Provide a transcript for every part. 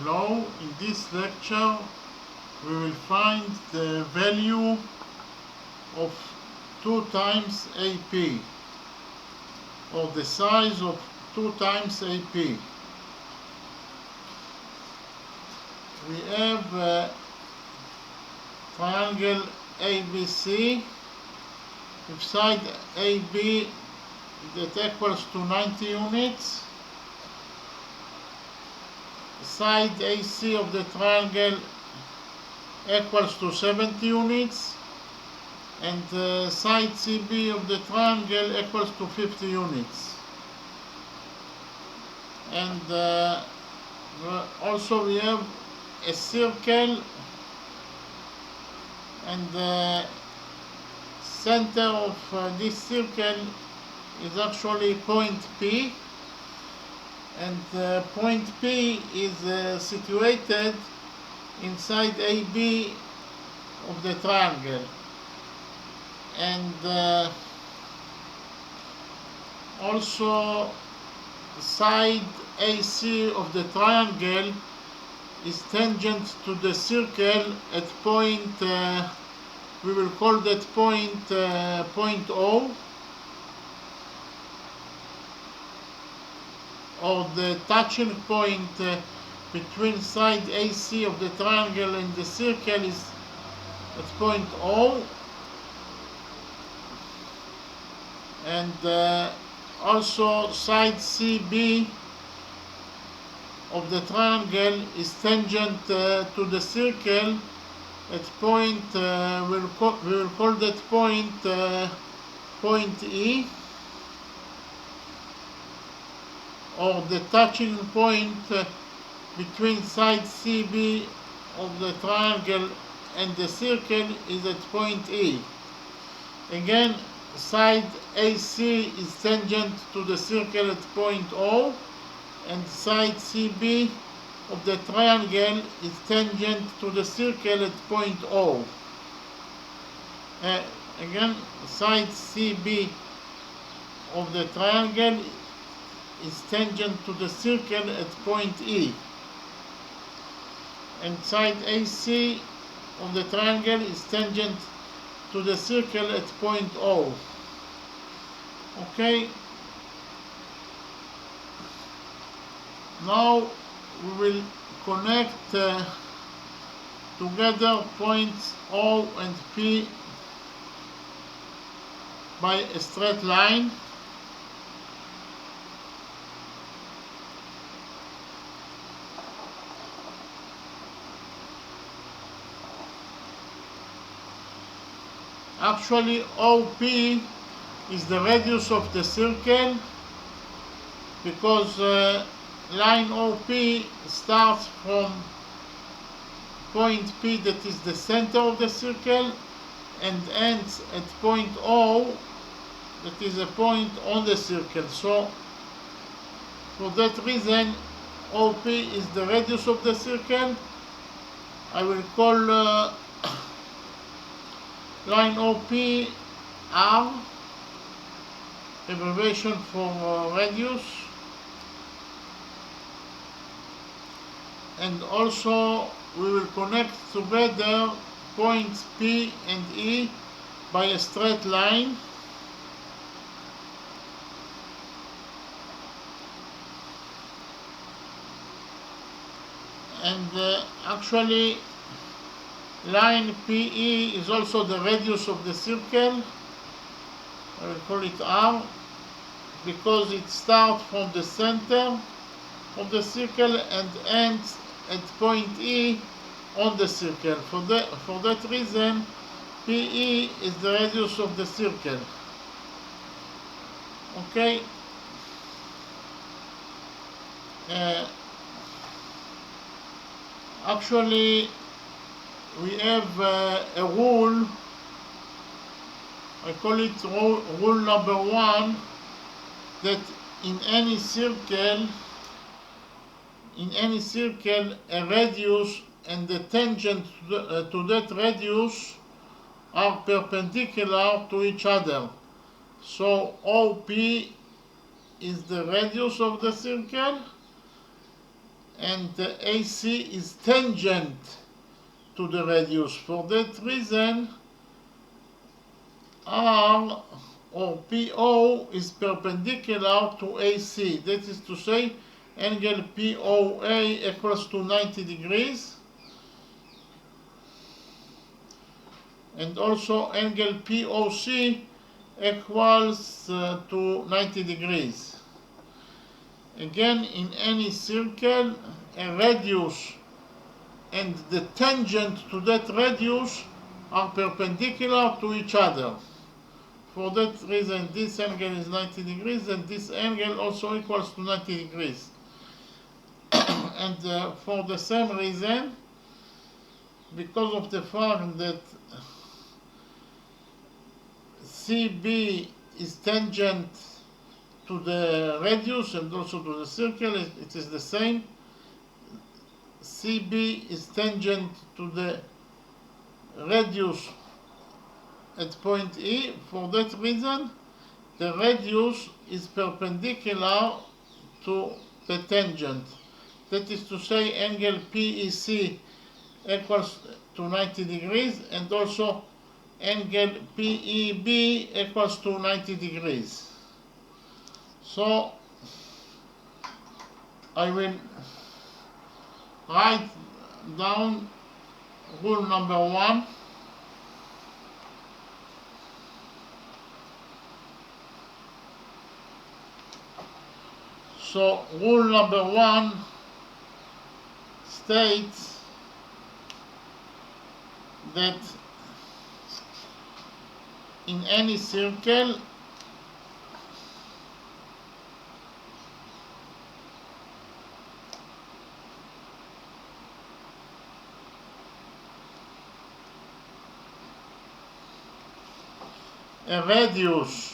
Now, in this lecture, we will find the value of 2 times AP, or the size of 2 times AP. We have triangle ABC with side AB that equals to 90 units. Side AC of the triangle equals to 70 units, and side CB of the triangle equals to 50 units. And also we have a circle, and the center of this circle is actually point P, and point P is situated inside AB of the triangle, and also side AC of the triangle is tangent to the circle at point, we will call that point O, or the touching point between side AC of the triangle and the circle is at point O, and also side CB of the triangle is tangent to the circle at point, we will call that point E, or the touching point between side CB of the triangle and the circle is at point E. Again, side AC is tangent to the circle at point O, and side CB of the triangle is tangent to the circle at point O. Again, side CB of the triangle is tangent to the circle at point E, and side AC of the triangle is tangent to the circle at point O. Okay, now we will connect together points O and P by a straight line. Actually, OP is the radius of the circle, because line OP starts from point P, that is the center of the circle, and ends at point O, that is a point on the circle. So for that reason, OP is the radius of the circle. I will call line OP R, abbreviation for radius, and also we will connect together points P and E by a straight line. And actually, line PE is also the radius of the circle. I will call it R, because it starts from the center of the circle and ends at point E on the circle. For that reason, PE is the radius of the circle. Okay. Actually, we have a rule. I call it rule number 1, that in any circle, a radius and the tangent to that radius are perpendicular to each other. So OP is the radius of the circle, and the AC is tangent to the radius. For that reason, R or PO is perpendicular to AC. That is to say, angle POA equals to 90 degrees, and also angle POC equals to 90 degrees. Again, in any circle, a radius and the tangent to that radius are perpendicular to each other. For that reason, this angle is 90 degrees, and this angle also equals to 90 degrees. And for the same reason, because of the fact that CB is tangent to the radius and also to the circle, it is the same. CB is tangent to the radius at point E. For that reason, the radius is perpendicular to the tangent. That is to say, angle PEC equals to 90 degrees, and also angle PEB equals to 90 degrees. So I will write down rule number 1. So rule number 1 states that in any circle, a radius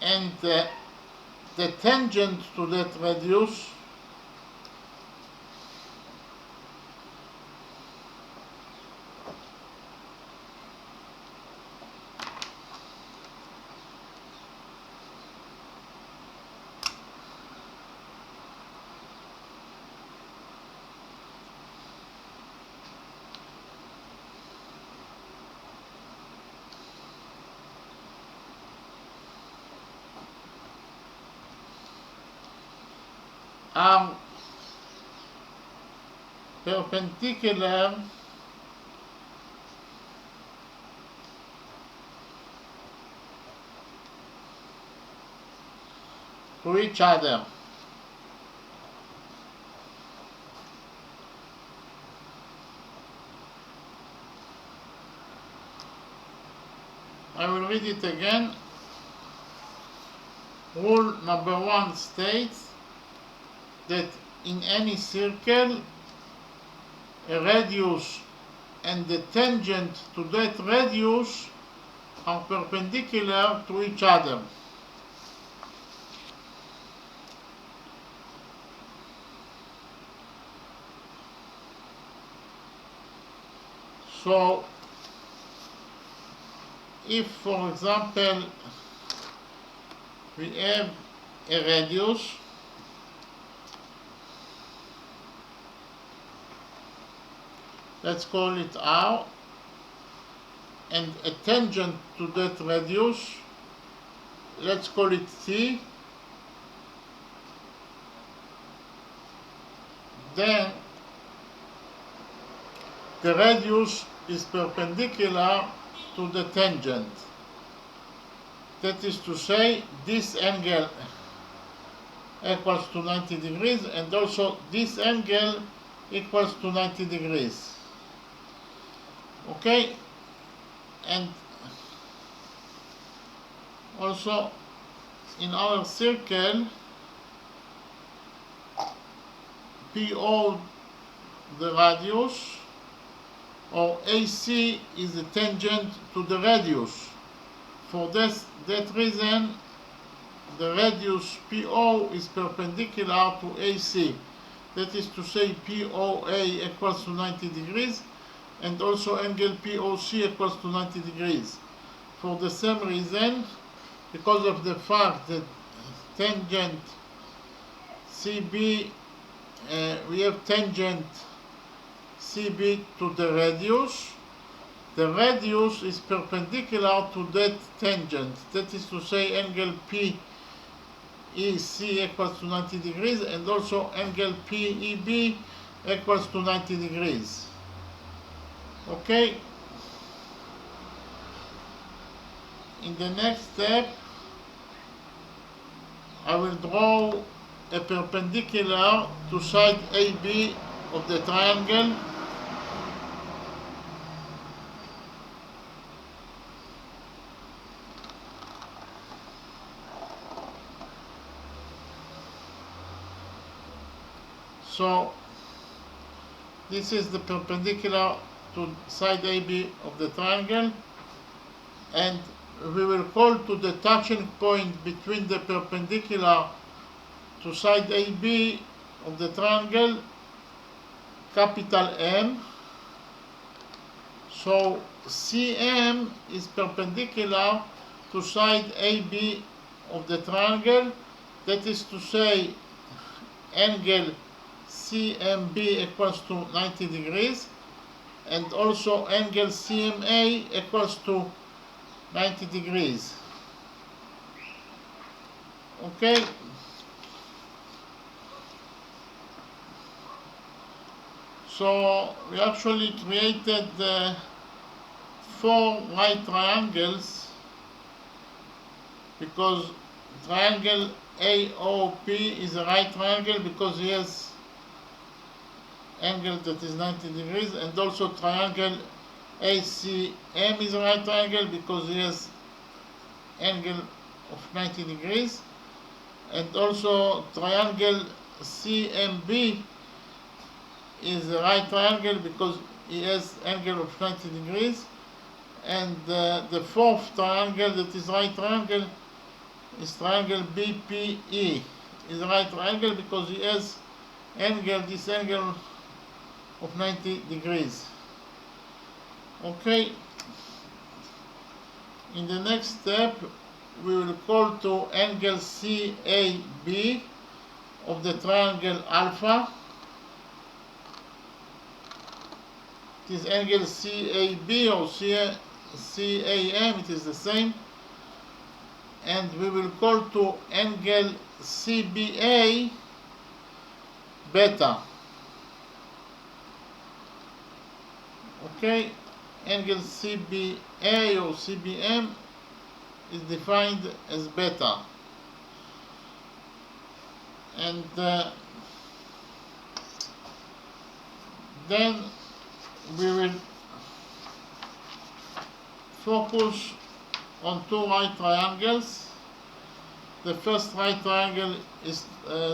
and the tangent to that radius are perpendicular to each other. I will read it again. Rule number 1 states that in any circle, a radius and the tangent to that radius are perpendicular to each other. So, if, for example, we have a radius let's call it R, and a tangent to that radius, let's call it T, then the radius is perpendicular to the tangent. That is to say, this angle equals to 90 degrees, and also this angle equals to 90 degrees. Okay, and also in our circle, PO the radius, or AC is the tangent to the radius. For that reason, the radius PO is perpendicular to AC. That is to say, POA equals to 90 degrees, and also angle POC equals to 90 degrees. For the same reason, because of the fact that tangent CB, we have tangent CB to the radius. The radius is perpendicular to that tangent. That is to say, angle PEC equals to 90 degrees, and also angle PEB equals to 90 degrees. Okay? In the next step, I will draw a perpendicular to side AB of the triangle. So this is the perpendicular to side AB of the triangle, and we will call to the touching point between the perpendicular to side AB of the triangle capital M. So CM is perpendicular to side AB of the triangle. That is to say, angle CMB equals to 90 degrees, and also angle CMA equals to 90 degrees. Okay? So we actually created 4 right triangles, because triangle AOP is a right triangle because it has angle that is 90 degrees, and also triangle ACM is a right triangle because it has angle of 90 degrees, and also triangle CMB is a right triangle because it has angle of 90 degrees, and the 4th triangle that is right triangle is triangle BPE, is a right triangle because it has this angle of 90 degrees. Okay, in the next step we will call to angle CAB of the triangle alpha. This angle CAB or CAM, it is the same, and we will call to angle CBA beta. Okay, angle CBA or CBM is defined as beta, and then we will focus on 2 right triangles. The first right triangle is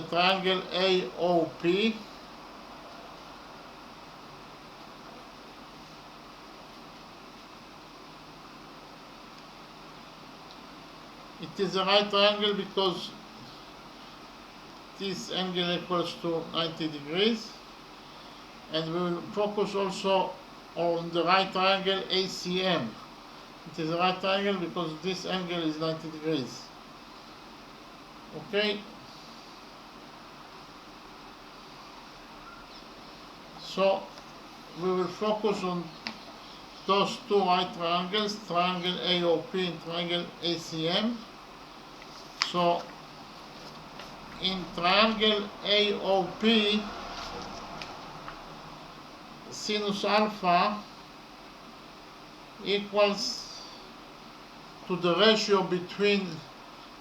triangle AOP. It is a right triangle because this angle equals to 90 degrees, and we will focus also on the right triangle ACM. It is a right triangle because this angle is 90 degrees. Okay, so we will focus on those 2 right triangles, triangle AOP and triangle ACM. So in triangle AOP, sinus alpha equals to the ratio between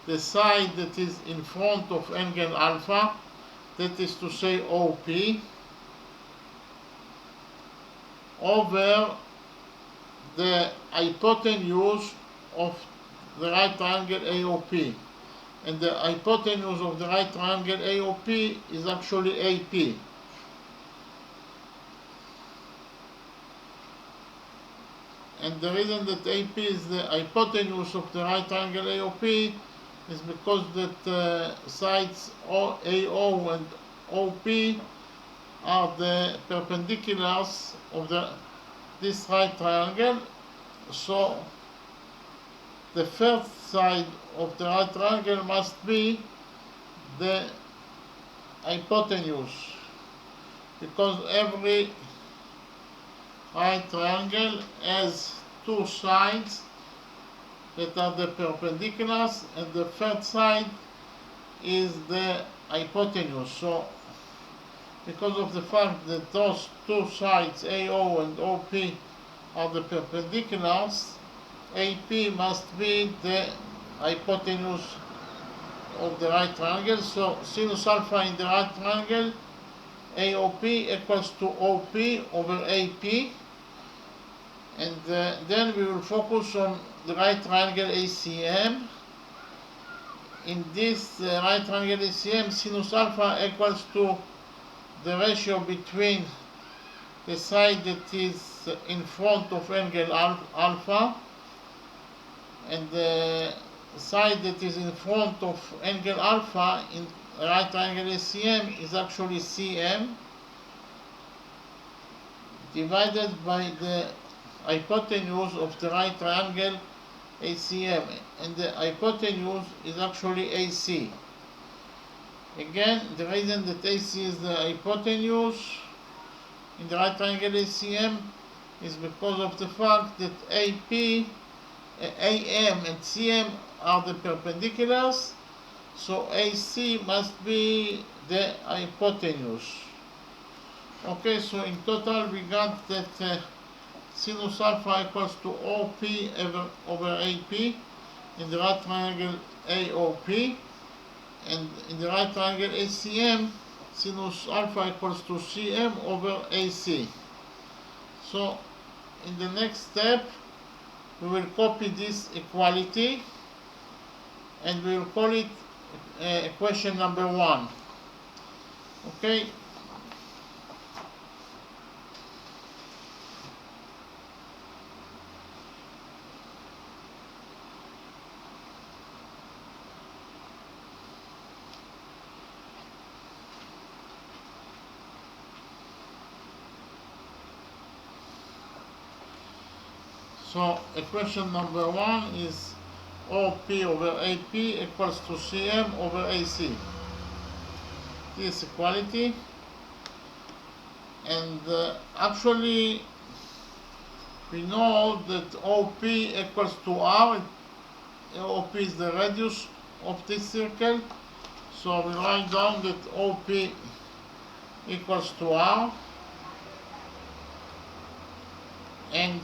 the side that is in front of angle alpha, that is to say OP, over the hypotenuse of the right triangle AOP. And the hypotenuse of the right triangle AOP is actually AP. And the reason that AP is the hypotenuse of the right triangle AOP is because that sides AO and OP are the perpendiculars of this right triangle. So the first side of the right triangle must be the hypotenuse, because every right triangle has two sides that are the perpendiculars, and the third side is the hypotenuse. So because of the fact that those two sides, AO and OP, are the perpendiculars, AP must be the hypotenuse of the right triangle. So sinus alpha in the right triangle, AOP equals to OP over AP. And then we will focus on the right triangle ACM. In this right triangle ACM, sinus alpha equals to the ratio between the side that is in front of angle alpha and the side that is in front of angle alpha in right triangle ACM is actually CM, divided by the hypotenuse of the right triangle ACM, and the hypotenuse is actually AC. Again, the reason that AC is the hypotenuse in the right triangle ACM is because of the fact that AP, AM and CM are the perpendiculars, so AC must be the hypotenuse. Okay, so in total we got that sinus alpha equals to OP over AP in the right triangle AOP, and in the right triangle ACM, sinus alpha equals to CM over AC. So in the next step, we will copy this equality and we will call it equation number 1. Okay. So equation number 1 is OP over AP equals to CM over AC. This equality, and actually we know that OP equals to R. OP is the radius of this circle, so we write down that OP equals to R, and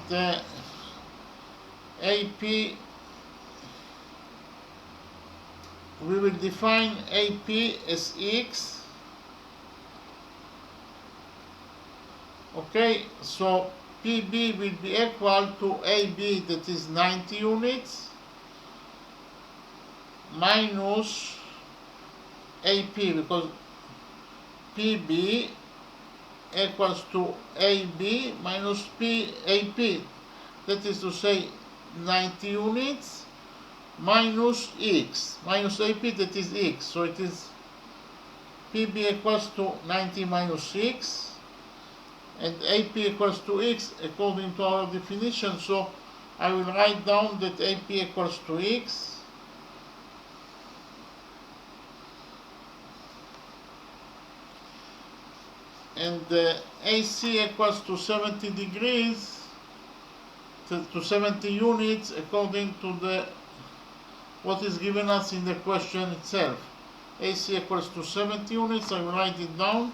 AP, we will define AP as X. Okay, so PB will be equal to AB, that is 90 units, minus AP, because PB equals to AB minus AP, that is to say 90 units minus X, minus AP, that is X. So it is PB equals to 90 minus X, and AP equals to X according to our definition. So I will write down that AP equals to X, and AC equals to 70 degrees to 70 units according to the what is given us in the question itself. AC equals to 70 units. I will write it down.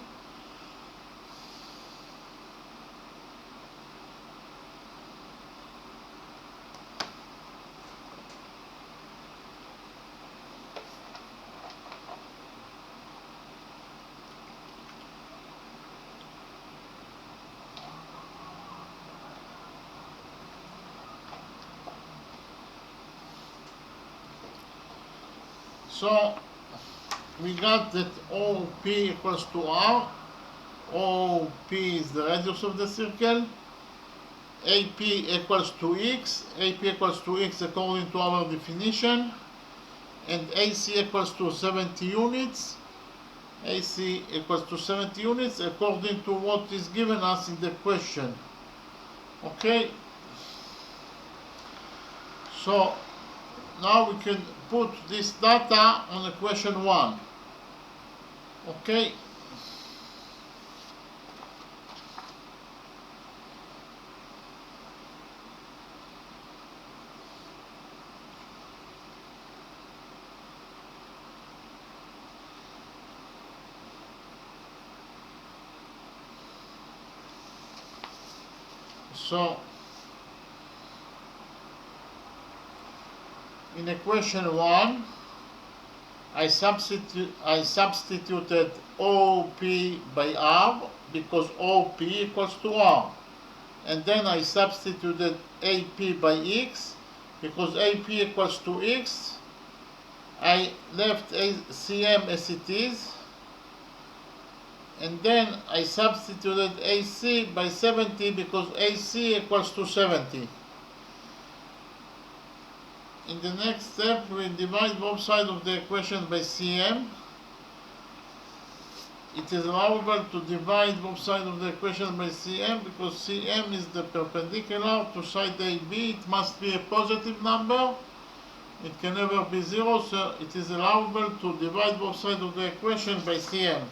So we got that OP equals to R. OP is the radius of the circle. AP equals to X. AP equals to X according to our definition. And AC equals to 70 units. AC equals to 70 units according to what is given us in the question. Okay. So now we can put this data on equation 1. Okay. So in equation 1, I substituted OP by R because OP equals to R. And then I substituted AP by X because AP equals to X. I left CM as it is. And then I substituted AC by 70 because AC equals to 70. In the next step, we divide both sides of the equation by CM. It is allowable to divide both sides of the equation by CM because CM is the perpendicular to side AB. It must be a positive number. It can never be 0, so it is allowable to divide both sides of the equation by CM.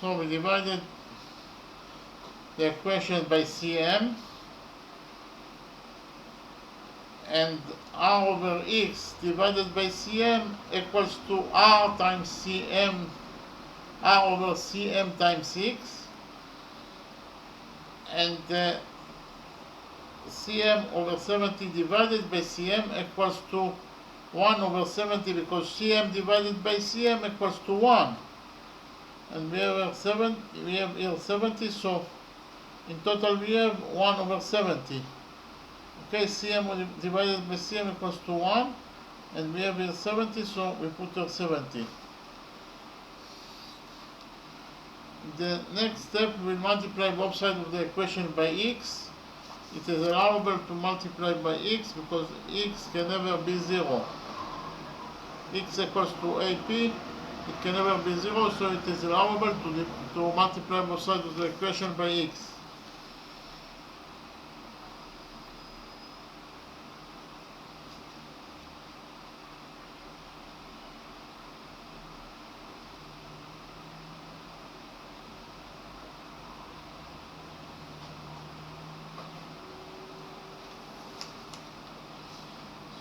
So we divided the equation by CM, and R over X divided by CM equals to R times CM, R over CM times X, and CM over 70 divided by CM equals to 1 over 70 because CM divided by CM equals to 1. And we have here 70, so in total we have 1 over 70. Okay, CM divided by CM equals to 1, and we have here 70, so we put here 70. The next step, we will multiply both sides of the equation by X. It is allowable to multiply by X because X can never be 0. X equals to AP. It can never be 0, so it is allowable to multiply both sides of the equation by X.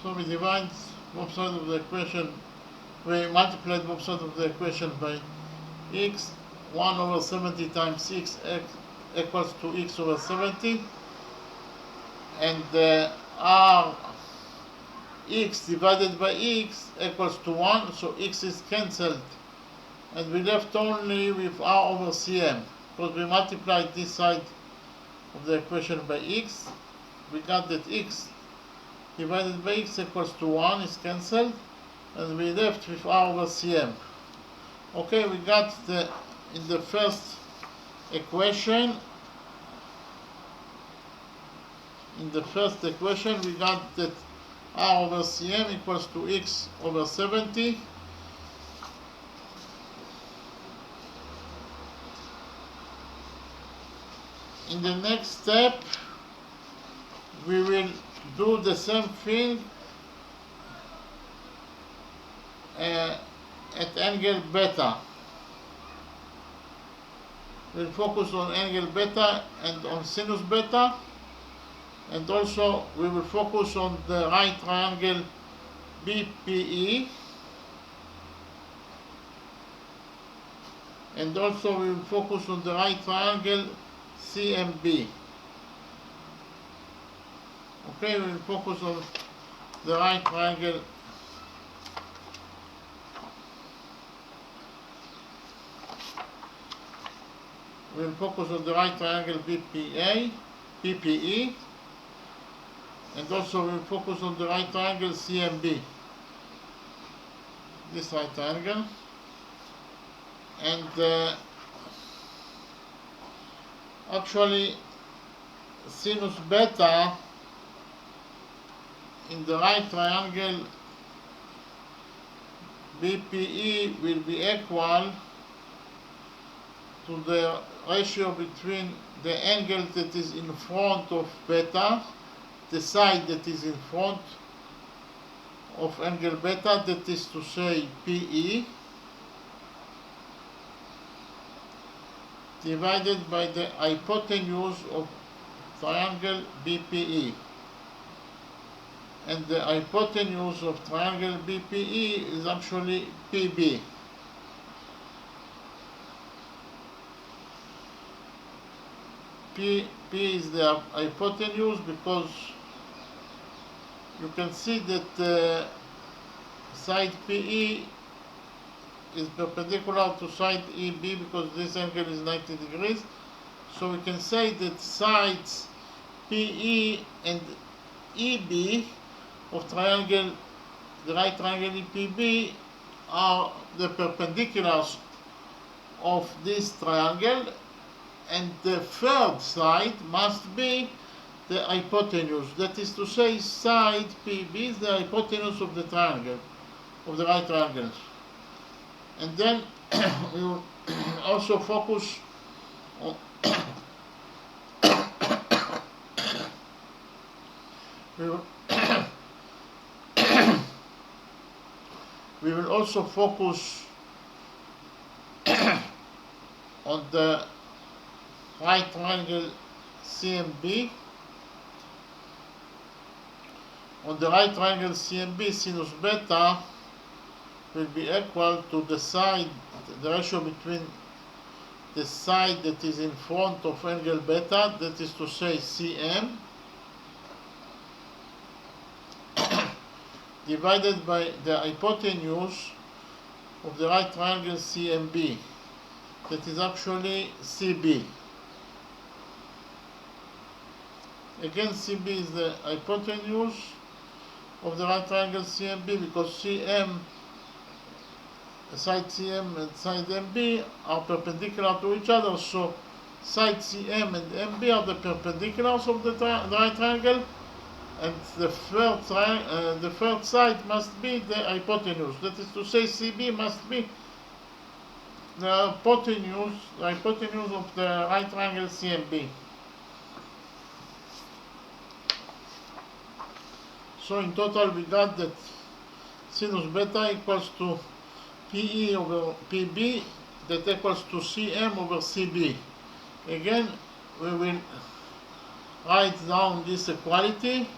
So we divide both sides of the equation. We multiplied both sides of the equation by X. 1 over 70 times X equals to X over 70. And R X divided by X equals to 1, so X is cancelled. And we left only with R over CM. Because we multiplied this side of the equation by X. We got that X divided by X equals to 1 is cancelled. And we left with R over CM. Okay, we got in the first equation, we got that R over CM equals to X over 70. In the next step, we will do the same thing at angle beta. We'll focus on angle beta and on sinus beta, and also we will focus on the right triangle BPE, and also we will focus on the right triangle CMB. Okay, we will focus on the right triangle PPE, and also we will focus on the right triangle CMB, this right triangle, and actually sinus beta in the right triangle BPE will be equal to the ratio between the angle that is in front of beta, the side that is in front of angle beta, that is to say PE, divided by the hypotenuse of triangle BPE. And the hypotenuse of triangle BPE is actually PB. P is the hypotenuse because you can see that side PE is perpendicular to side EB because this angle is 90 degrees. So we can say that sides PE and EB of triangle, the right triangle EPB, are the perpendiculars of this triangle, and the third side must be the hypotenuse. That is to say, side PB is the hypotenuse of the triangle, of the right triangle. And then we will also focus on we will also focus on the right triangle CMB. On the right triangle CMB, sinus beta will be equal to the side, the ratio between the side that is in front of angle beta, that is to say CM, divided by the hypotenuse of the right triangle CMB, that is actually CB. Again, CB is the hypotenuse of the right triangle CMB because CM, side CM and side MB are perpendicular to each other, so side CM and MB are the perpendiculars of the right triangle, and the third side must be the hypotenuse. That is to say, CB must be the hypotenuse of the right triangle CMB. So in total we got that sinus beta equals to PE over PB, that equals to CM over CB. Again, we will write down this equality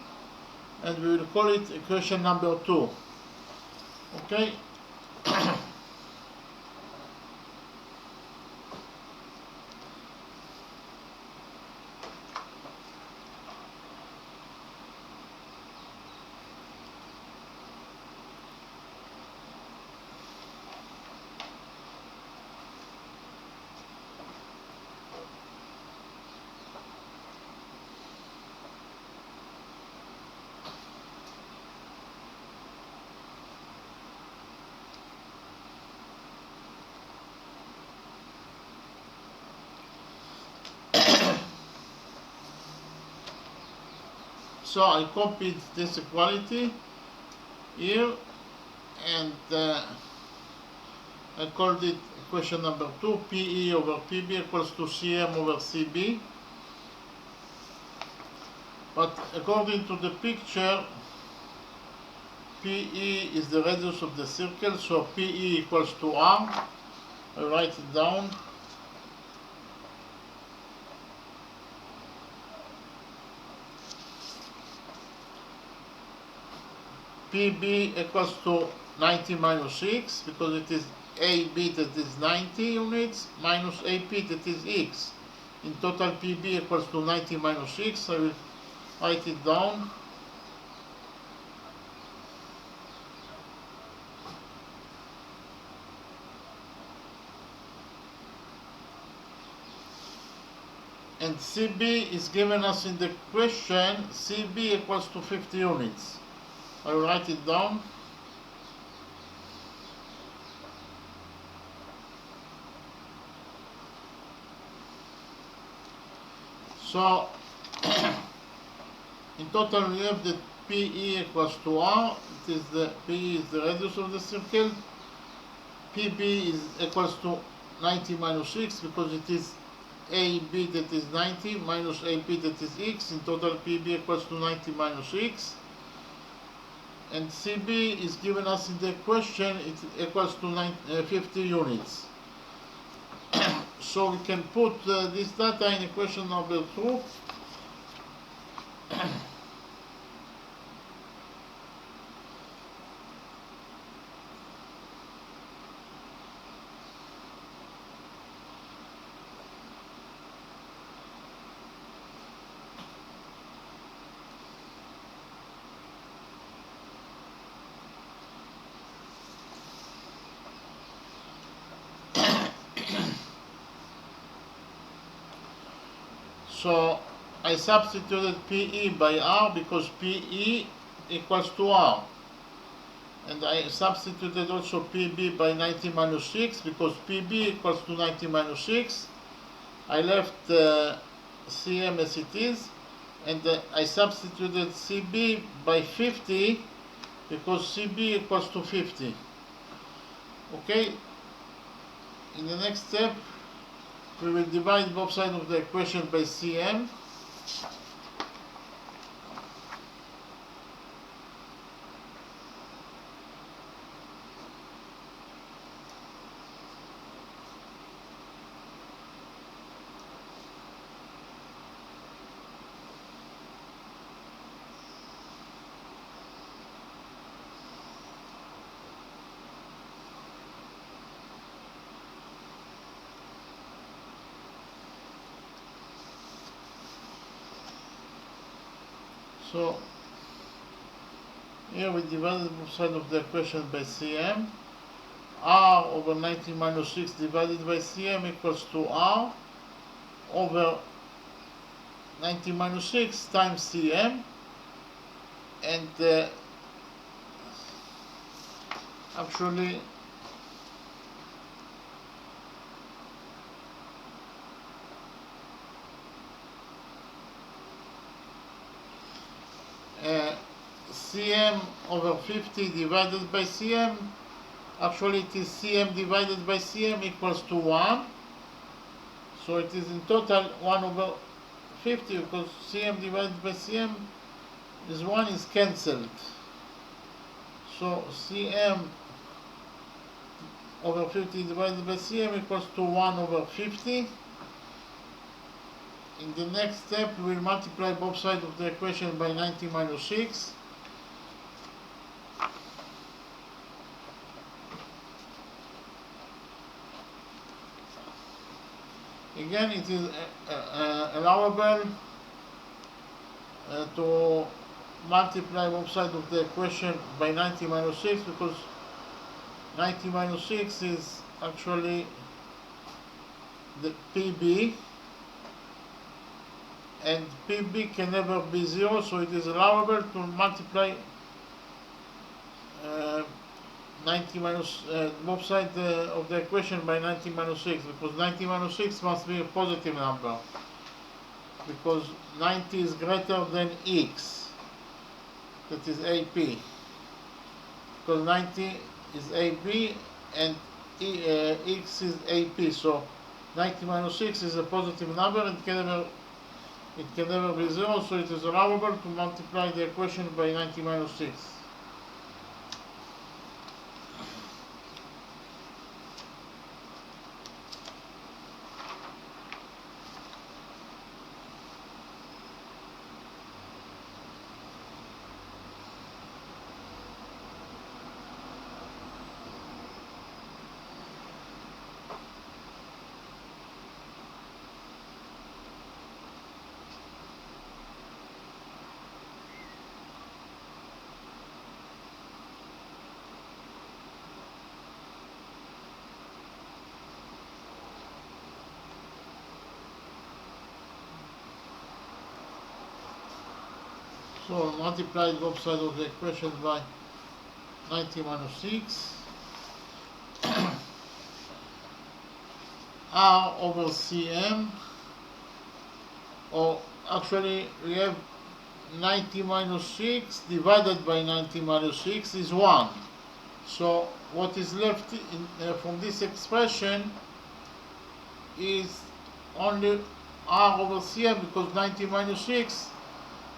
and we will call it equation number 2. Okay? So I copied this equality here and I called it equation number 2, PE over PB equals to CM over CB. But according to the picture, PE is the radius of the circle, so PE equals to R. I write it down. PB equals to 90 minus 6 because it is AB that is 90 units minus AP that is X. In total PB equals to 90 minus 6. I will write it down. And CB is given us in the question. CB equals to 50 units. I will write it down. So In total, we have that PE equals to R. It is the PE is the radius of the circle. PB is equals to 90 minus 6 because it is AB that is 90 minus AP that is X. In total, PB equals to 90 minus 6. And CB is given us in the question, it equals to 50 units. So we can put this data in equation number 2. So I substituted PE by R because PE equals to R. And I substituted also PB by 90 minus 6 because PB equals to 90 minus 6. I left CM as it is, and I substituted CB by 50 because CB equals to 50. Okay, in the next step we will divide both sides of the equation by CM. So here we divided both sides of the equation by Cm. R over 90 minus 6 divided by Cm equals to R over 90 minus 6 times Cm, and actually Cm over 50 divided by Cm, actually it is Cm divided by Cm equals to 1. So it is in total 1 over 50 because Cm divided by Cm is 1 is cancelled. So Cm over 50 divided by Cm equals to 1 over 50. In the next step, we will multiply both sides of the equation by 90 minus 6. Again, it is allowable to multiply both sides of the equation by 90 minus 6 because 90 minus 6 is actually the PB, and PB can never be 0, so it is allowable to multiply 90 minus both sides of the equation by 90 minus 6 because 90 minus 6 must be a positive number because 90 is greater than X, that is AP, because 90 is AB and X is AP, so 90 minus 6 is a positive number and it can never be 0, so it is allowable to multiply the equation by 90 minus 6. So multiply both sides of the equation by 90 minus 6. R over Cm, or actually we have 90 minus 6 divided by 90 minus 6 is 1. So what is left from this expression is only r over cm, because 90 minus 6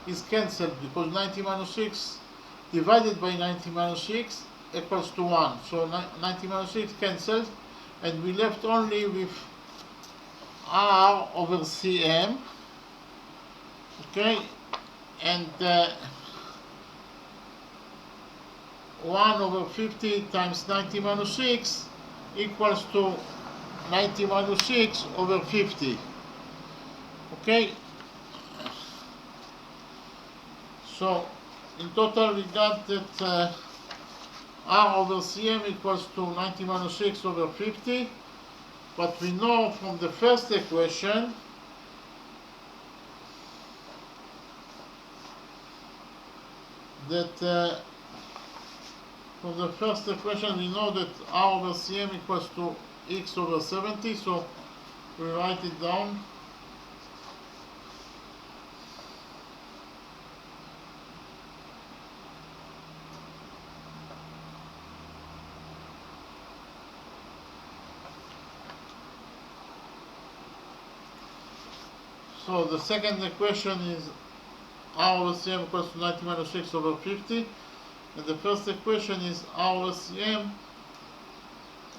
is cancelled, because 90 minus 6 divided by 90 minus 6 equals to 1. So 90 minus 6 cancelled, and we left only with r over cm. Okay, and 1 over 50 times 90 minus 6 equals to 90 minus 6 over 50. Okay, so in total we got that r over cm equals to 90 minus 6 over 50, but we know from the first equation that from the first equation we know that r over cm equals to x over 70, so we write it down. So the second equation is r over cm equals to 90 minus 6 over 50, and the first equation is r over cm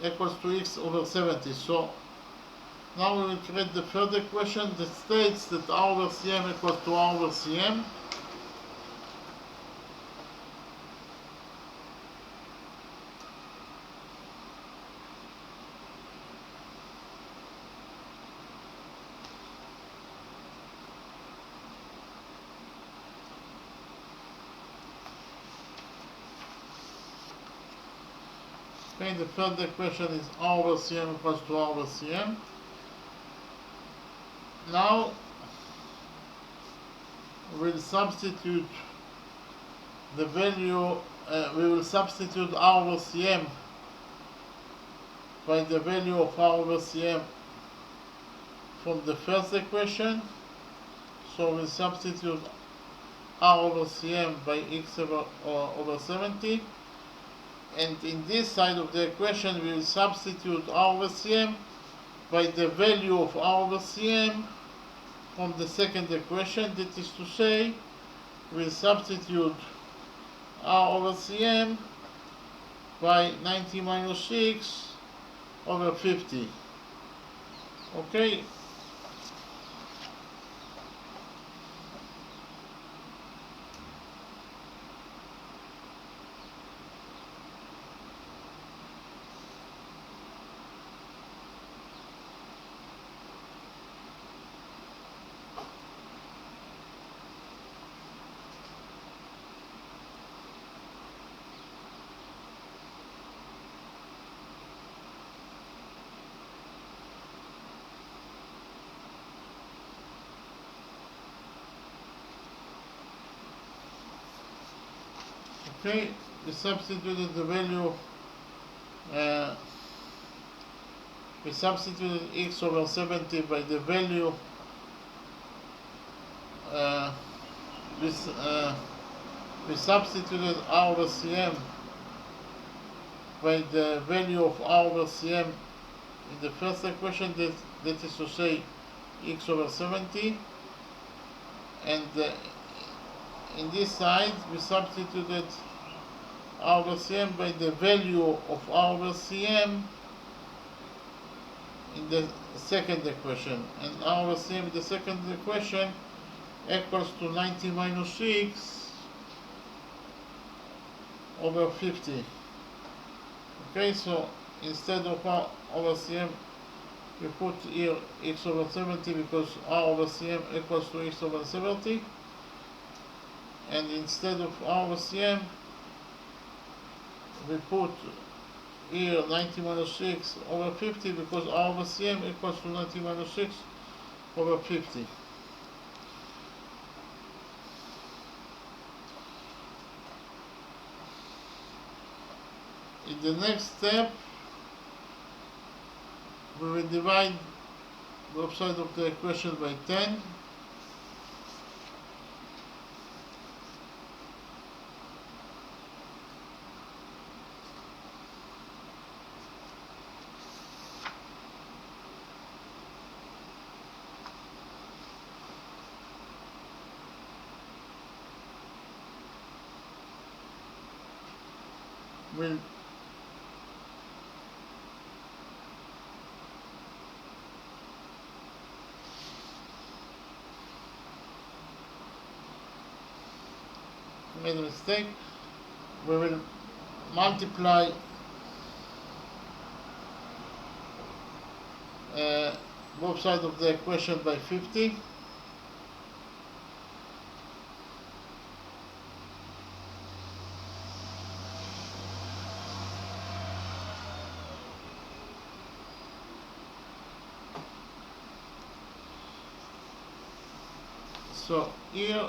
equals to x over 70. So now we will create the third equation that states that r over cm equals to r over cm. Okay, the third equation is r over cm equals to r over cm. Now we'll substitute the value, we will substitute r over cm by the value of r over cm from the first equation. So we'll substitute r over cm by x over 70. And in this side of the equation we will substitute r over cm by the value of r over cm from the second equation. That is to say, we'll substitute r over cm by 90 minus 6 over 50. Okay. Okay, we substituted the value, we substituted x over 70 by the value, we substituted r over cm by the value of r over cm in the first equation, that is to say x over 70, and in this side we substituted r over cm by the value of r over cm in the second equation, and r over cm in the second equation equals to 90 minus 6 over 50. Okay, so instead of r over cm we put here x over 70, because r over cm equals to x over 70, and instead of r over cm we put here 90 minus 6 over 50, because r over cm equals to 90 minus 6 over 50. In the next step, we will divide both sides of the equation by 10. will made a mistake. We will multiply both sides of the equation by 50. So here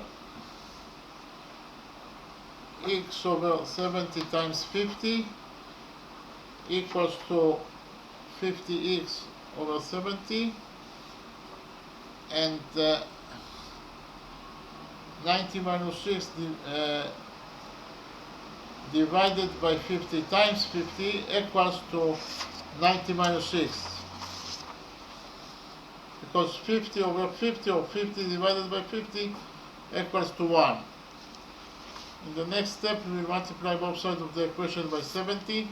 x over 70 times 50 equals to 50x over 70, and 90 minus 6 divided by 50 times 50 equals to 90 minus 6, because 50 over 50 or 50 divided by 50 equals to 1. In the next step, we will multiply both sides of the equation by 70.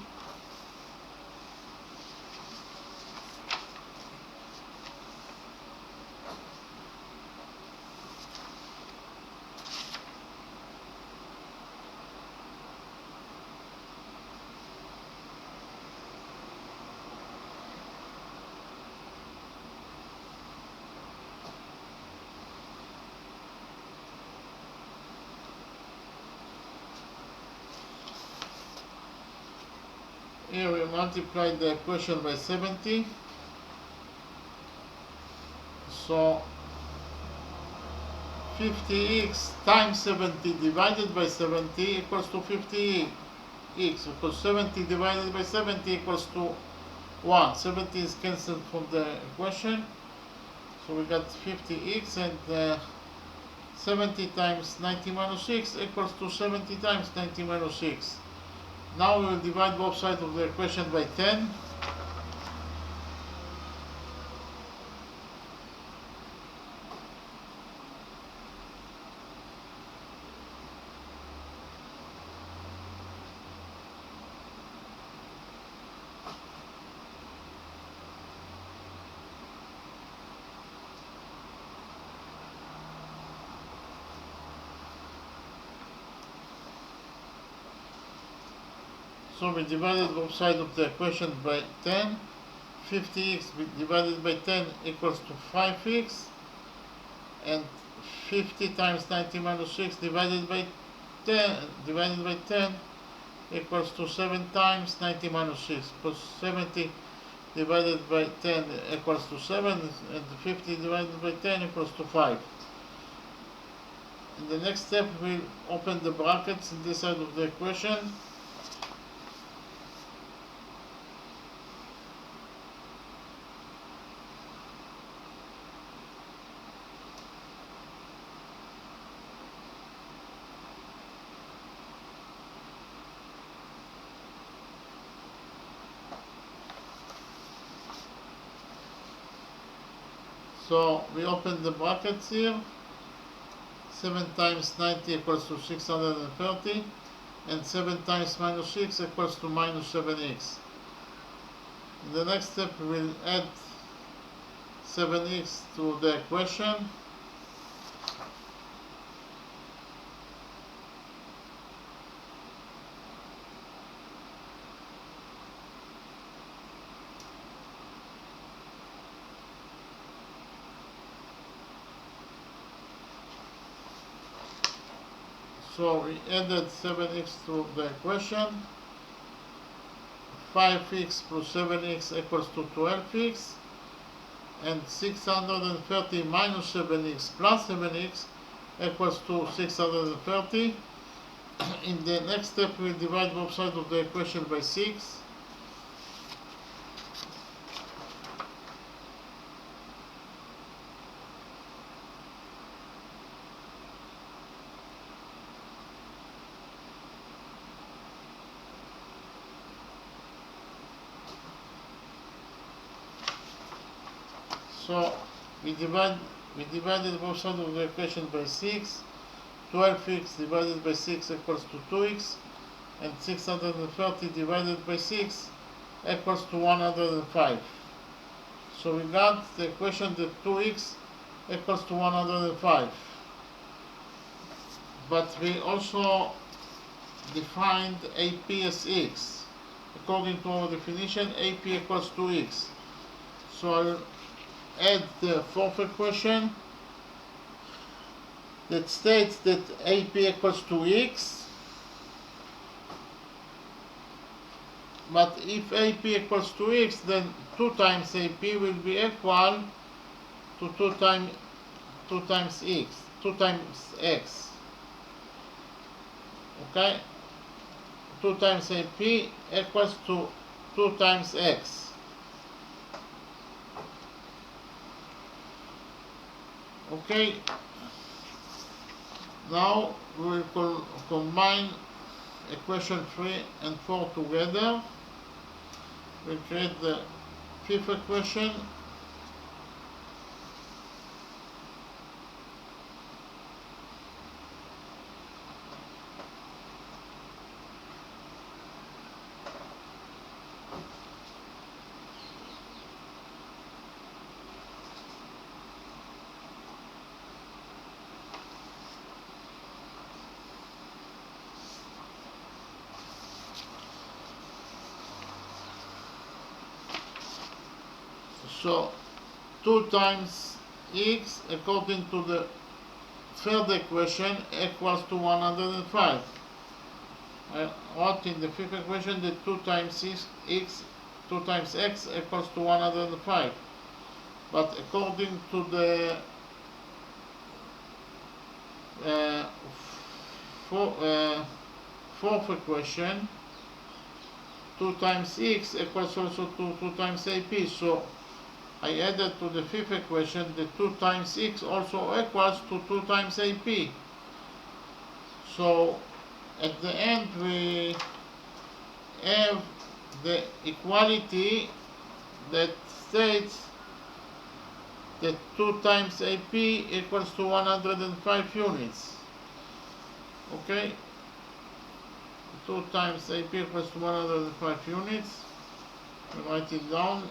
Here we multiply the equation by 70. So 50x times 70 divided by 70 equals to 50x, because 70 divided by 70 equals to 1. 70 is cancelled from the equation. So we got 50x, and 70 times 90 minus 6 equals to 70 times 90 minus 6. Now we will divide both sides of the equation by 10. So we divided both sides of the equation by 10. 50x divided by 10 equals to 5x, and 50 times 90 minus 6 divided by 10 equals to 7 times 90 minus 6, because 70 divided by 10 equals to 7, and 50 divided by 10 equals to 5. In the next step, we open the brackets in this side of the equation. So we open the brackets here. 7 times 90 equals to 630, and 7 times minus 6 equals to minus 7x. In the next step, we will add 7x to the equation. So we added 7x to the equation. 5x plus 7x equals to 12x, and 630 minus 7x plus 7x equals to 630. In the next step, we divide both sides of the equation by 6. So we divided both sides of the equation by 6. 12x divided by 6 equals to 2x. and 630 divided by 6 equals to 105. So we got the equation that 2x equals to 105. But we also defined AP as x. According to our definition, AP equals 2x. So I'll add the fourth equation that states that AP equals 2x. But if AP equals 2x, then 2 times AP will be equal to 2 times x. Okay? 2 times AP equals to 2 times x. Okay? Now we will combine equation 3 and 4 together. We create the fifth equation. So 2 times x according to the third equation equals to 105. I wrote in the fifth equation that 2 times x equals to 105. But according to the fourth equation, 2 times x equals also to 2 times AP. So I added to the fifth equation that 2 times x also equals to 2 times AP. So at the end we have the equality that states that 2 times AP equals to 105 units. Okay? 2 times AP equals to 105 units. We write it down.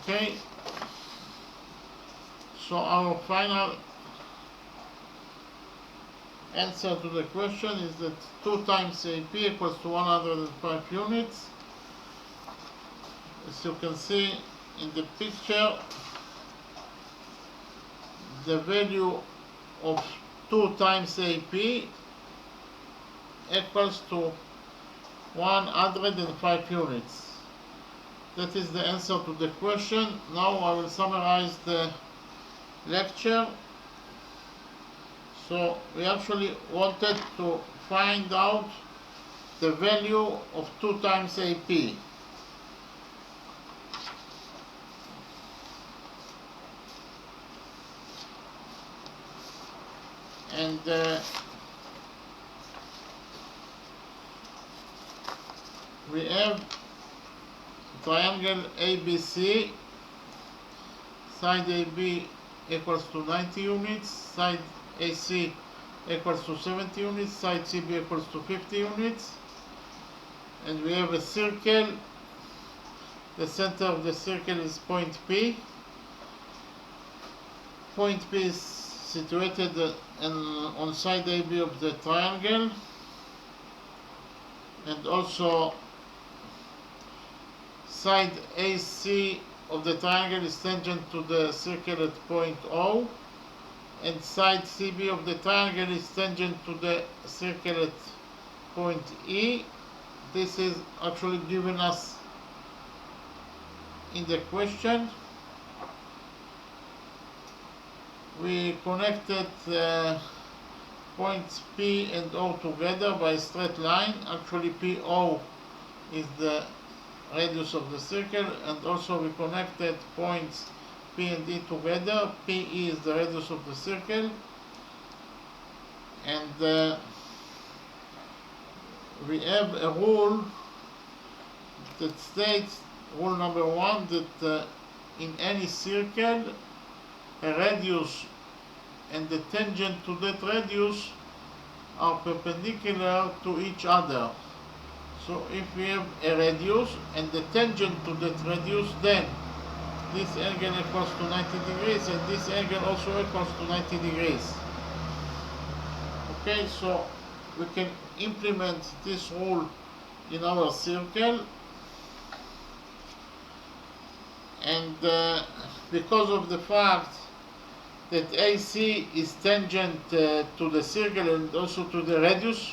Okay, so our final answer to the question is that 2 times AP equals to 105 units. As you can see in the picture, the value of 2 times AP equals to 105 units. That is the answer to the question. Now I will summarize the lecture. So we actually wanted to find out the value of 2 times AP. And we have triangle ABC, side AB equals to 90 units, side AC equals to 70 units, side CB equals to 50 units, and we have a circle. The center of the circle is point P. Point P is situated on side AB of the triangle, and also side AC of the triangle is tangent to the circle at point O, and side CB of the triangle is tangent to the circle at point E. This is actually given us in the question. We connected points P and O together by a straight line. Actually PO is the radius of the circle, and also we connected points P and E together. PE is the radius of the circle. And we have a rule that states, rule number 1, that in any circle a radius and the tangent to that radius are perpendicular to each other. So if we have a radius and the tangent to that radius, then this angle equals to 90 degrees and this angle also equals to 90 degrees. Okay, so we can implement this rule in our circle, and because of the fact that AC is tangent to the circle and also to the radius,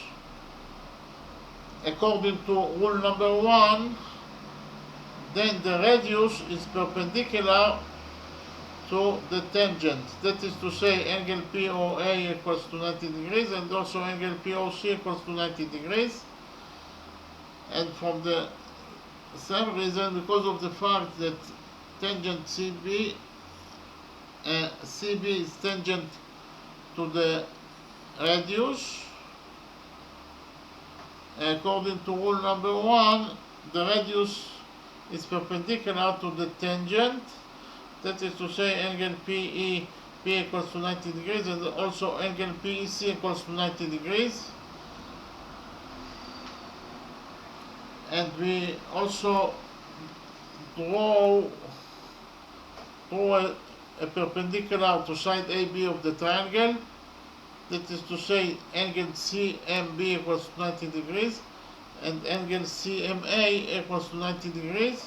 according to rule number 1, then the radius is perpendicular to the tangent. That is to say, angle POA equals to 90 degrees and also angle POC equals to 90 degrees. And from the same reason, because of the fact that tangent CB is tangent to the radius, according to rule number 1, the radius is perpendicular to the tangent. That is to say, angle PE equals to 90 degrees and also angle PEC equals to 90 degrees. And we also draw a perpendicular to side AB of the triangle. That is to say, angle CMB equals to 90 degrees and angle CMA equals to 90 degrees.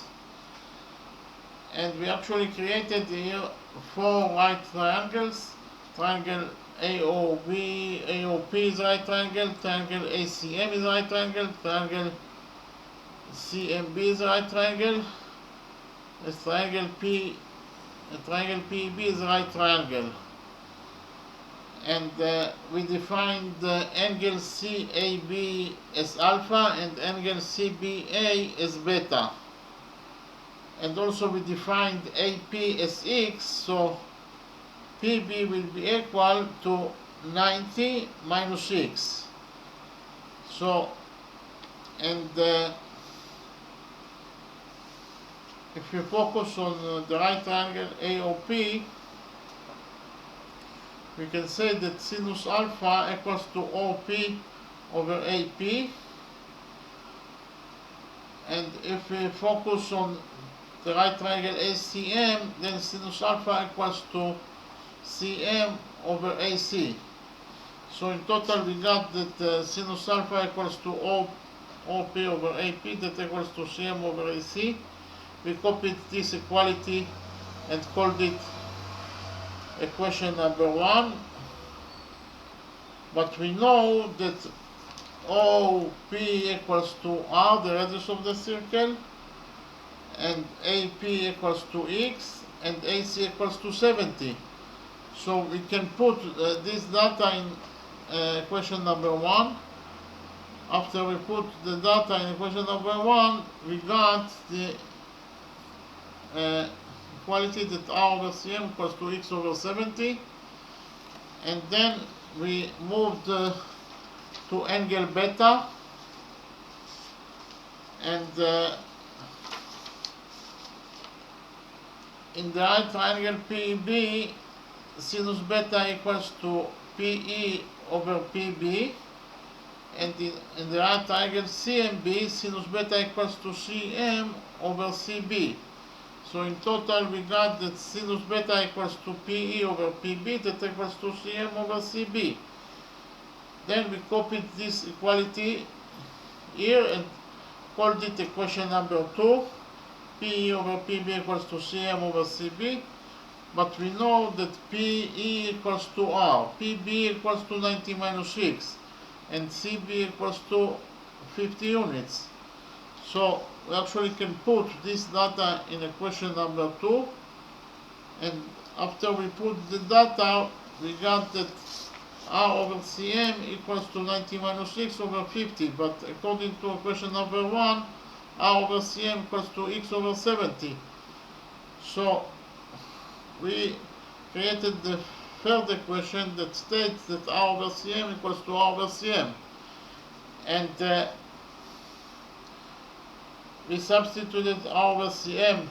And we actually created here 4 right triangles. Triangle AOP is right triangle, triangle ACM is right triangle, triangle CMB is right triangle, triangle PEB is right triangle. And we defined the angle CAB as alpha and angle CBA as beta. And also we defined AP as x, so PB will be equal to 90 minus x. So, and if we focus on the right triangle AOP, we can say that sinus alpha equals to OP over AP. And if we focus on the right triangle ACM, then sinus alpha equals to CM over AC. So in total we got that sinus alpha equals to OP over AP, that equals to CM over AC. We copied this equality and called it equation number 1. But we know that OP equals to R, the radius of the circle, and AP equals to X, and AC equals to 70. So we can put this data in equation number 1. After we put the data in equation number 1, we got the equality that R over CM equals to X over 70. And then we moved to angle beta, and in the right triangle PEB, sinus beta equals to PE over PB, and in the right triangle CMB, sinus beta equals to CM over CB. So in total we got that sinus beta equals to PE over PB, that equals to CM over CB. Then we copied this equality here and called it equation number 2. PE over PB equals to CM over CB. But we know that PE equals to R, PB equals to 90 minus 6, and CB equals to 50 units. So we actually can put this data in equation number 2, and after we put the data, we got that R over CM equals to 90 minus 6 over 50, but according to equation number 1, R over CM equals to X over 70. So we created the third equation that states that R over Cm equals to R over Cm. And we substituted R over Cm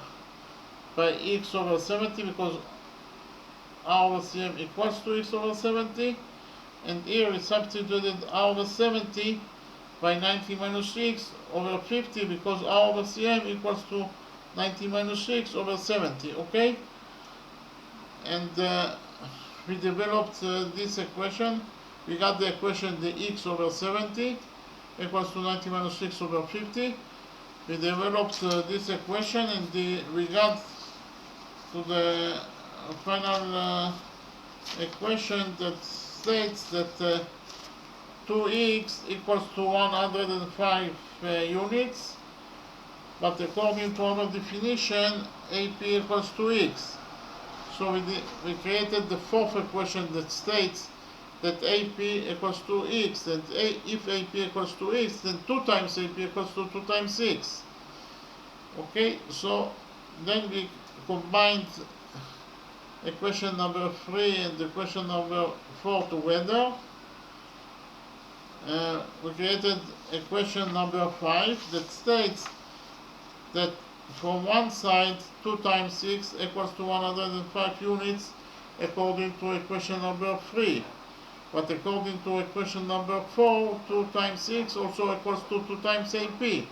by x over 70 because R over Cm equals to x over 70. And here we substituted R over 70 by 90 minus 6 over 50 because R over Cm equals to 90 minus 6 over 70, okay? And we developed this equation. We got the equation the x over 70 equals to 90 minus 6 over 50. We developed this equation and we got to the final equation that states that 2x equals to 105 units, but according to our definition, AP equals to x. So we created the fourth equation that states that AP equals to x, and if AP equals to x, then 2 times AP equals to 2 times x. Okay, so then we combined equation number 3 and equation number 4 together. We created equation number 5 that states that from one side 2 times x equals to 105 units according to equation number 3. But according to equation number 4, 2 times x also equals to 2 times AP.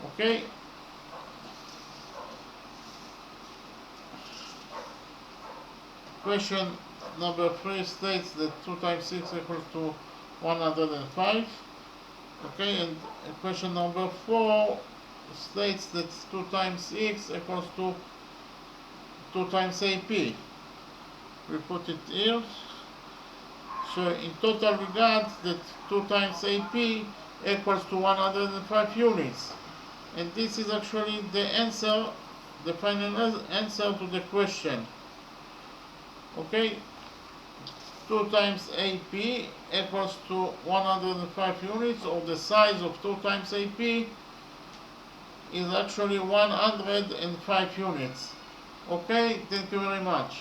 Okay? Equation number 3 states that 2 times 6 equals to 105. Okay, and equation number 4 states that 2 times x equals to 2 times AP. We put it here. So in total we got that 2 times AP equals to 105 units. And this is actually the answer, the final answer to the question. Okay, 2 times AP equals to 105 units, or the size of 2 times AP is actually 105 units. Okay, thank you very much.